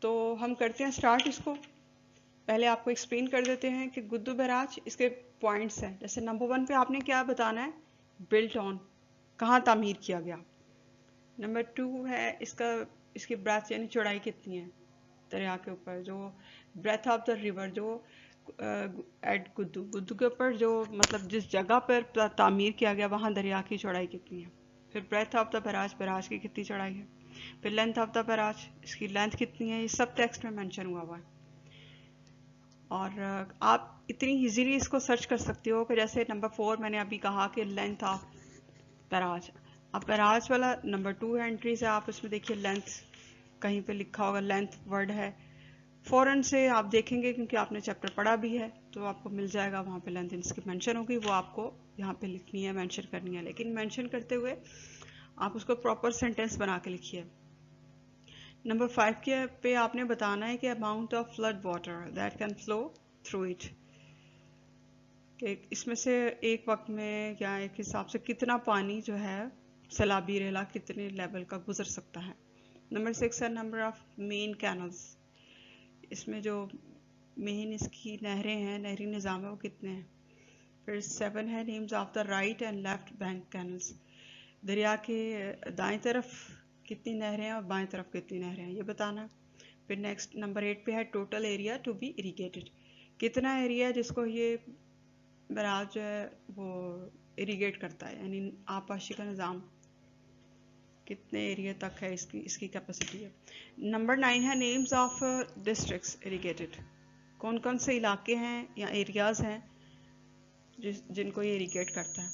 तो हम करते हैं स्टार्ट इसको। पहले आपको एक्सप्लेन कर देते हैं कि गुद्दू बैराज, इसके पॉइंट्स हैं। जैसे नंबर 1 पे आपने क्या बताना है, बिल्ट ऑन, कहाँ तामीर किया गया। नंबर 2 है इसकी ब्रेथ यानी चौड़ाई कितनी है दरिया के ऊपर, जो ब्रेथ ऑफ द रिवर, जो एट गुद्दू के ऊपर, जो मतलब जिस जगह पर तामीर किया गया वहाँ दरिया की चौड़ाई कितनी है। फिर ब्रेथ ऑफ द बैराज की कितनी चौड़ाई है। फिर लेंथ ऑफ द बैराज, इसकी लेंथ कितनी है, ये सब टेक्स्ट में मेंशन हुआ हुआ है। और आप इतनी इजीली इसको सर्च कर सकते हो कि जैसे नंबर 4 मैंने अभी कहा कि लेंथ ऑफ बैराज, अब बैराज वाला नंबर 2 है एंट्री से, आप इसमें देखिए लेंथ कहीं पे लिखा होगा, लेंथ वर्ड है, फौरन से आप देखेंगे क्योंकि आपने चैप्टर पढ़ा भी है तो आपको मिल जाएगा, वहाँ पे लेंथ इसकी मेंशन होगी, वो आपको यहाँ पे लिखनी है, मेंशन करनी है। लेकिन मेंशन करते हुए आप उसको प्रॉपर सेंटेंस बना के लिखिए। नंबर 5 के पे आपने बताना है कि amount of flood water that can flow through it, इसमें से एक वक्त में या एक हिसाब से कितना पानी जो है सैलाबी रेला कितने लेवल का गुजर सकता है। नंबर 6 है नंबर ऑफ मेन कैनल्स, इसमें जो मेन इसकी नहरें हैं, नहरी निज़ाम है, वो कितने हैं। फिर 7 है names of the right and left bank canals, दरिया के दाएं तरफ कितनी नहरें हैं और बाएं तरफ कितनी नहरें हैं, ये बताना। फिर नेक्स्ट नंबर 8 पे है total area to be irrigated, कितना एरिया है जिसको ये बराज जो है वो इरीगेट करता है, यानी आबपाशी का निज़ाम कितने एरिया तक है, इसकी कैपेसिटी है। नंबर 9 है नेम्स ऑफ डिस्ट्रिक्ट्स इरीगेटेड, कौन कौन से इलाके हैं या एरियाज हैं जिनको ये इरीगेट करता है।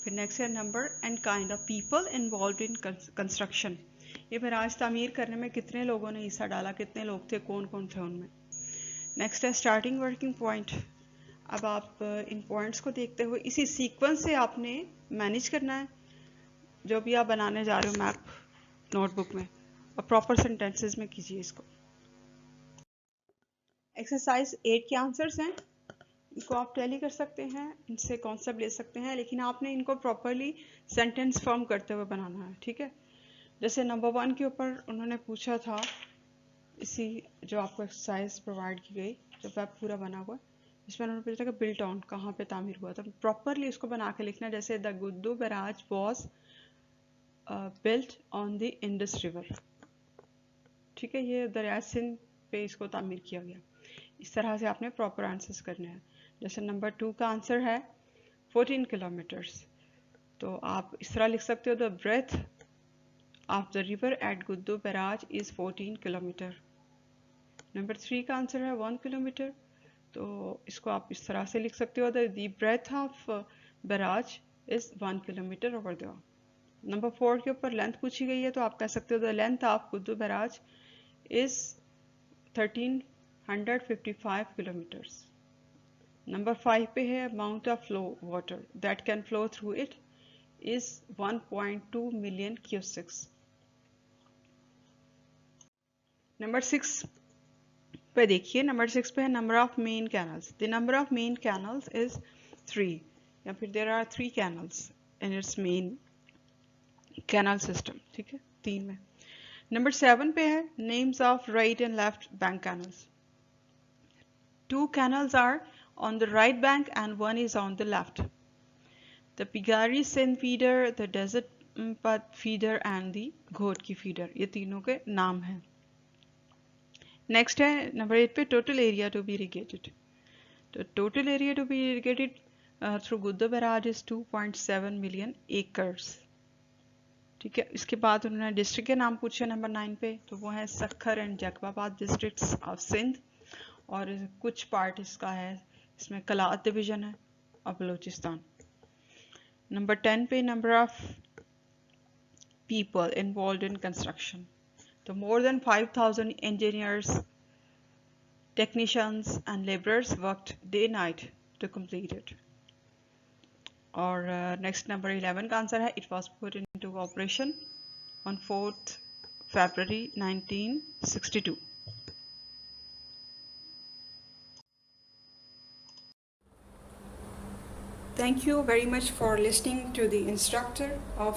फिर नेक्स्ट है number and kind of people involve in construction, ये बराज तामीर करने में कितने लोगों ने हिस्सा डाला, कितने लोग थे, कौन कौन थे उनमें। नेक्स्ट है स्टार्टिंग वर्किंग पॉइंट, अब आप इन पॉइंट्स को देखते हुए इसी सीक्वेंस से आपने मैनेज करना है जो भी आप बनाने जा रहे हो मैप नोटबुक में, और प्रॉपर सेंटेंसेस में कीजिए इसको। एक्सरसाइज 8 के आंसर्स हैं, इनको आप टैली कर सकते हैं, इनसे कॉन्सेप्ट ले सकते हैं, लेकिन आपने इनको प्रॉपरली सेंटेंस फॉर्म करते हुए बनाना है, ठीक है। जैसे नंबर 1 के ऊपर उन्होंने पूछा था, इसी जो आपको एक्सरसाइज प्रोवाइड की गई, जो वेब पूरा बना हुआ, इसमें उन्होंने पूछा कि बिल्ट ऑन कहाँ पे तामीर हुआ था, प्रॉपरली उसको बना के लिखना है। जैसे the Guddu barrage was built on the Indus river, ठीक है, ये दरिया सिंध पे इसको तामीर किया गया। इस तरह से आपने प्रॉपर आंसर्स करने हैं। जैसे नंबर 2 का आंसर है 14 किलोमीटर्स, तो आप इस तरह लिख सकते हो the breadth of the river at Guddu barrage is 14 kilometre. Number 3 का आंसर है 1 किलोमीटर, तो इसको आप इस तरह से लिख सकते हो the breadth of barrage is 1 kilometre over the. Number 4 के ऊपर लेंथ पूछी गई है, तो आप कह सकते हो the length of Guddu barrage is 1355 kilometres. Number 5 पे है amount of flow water that can flow through it is 1.2 million cusecs. Number 6 पे देखिए, नंबर 6 पे है number of main canals, the number of main canals is 3, या फिर there are 3 canals in its main canal system, ठीक है, 3 में। Number 7 पे है names of right and left bank canals, 2 canals are on the right bank and 1 is on the left. The Pigari Sindh feeder, the Desert Path feeder and the Ghodki feeder, ये तीनों के नाम हैं। Next है number 8 पे total area to be irrigated, तो total area to be irrigated through Guddu barrage is 2.7 million acres, ठीक है। इसके बाद उन्होंने डिस्ट्रिक्ट के नाम पूछे नंबर 9 पे, तो वो है Sukkur and Jacobabad districts of Sindh, और कुछ पार्ट इसका है, इसमें कलात डिवीजन है और बलूचिस्तान। नंबर 10 पे number of people involve in construction, तो more than 5000 engineers, technicians and labourers worked day night to complete it. और नेक्स्ट नंबर 11 का आंसर है it was put into operation on 4th February 1962। Thank you very much for listening to the instructor of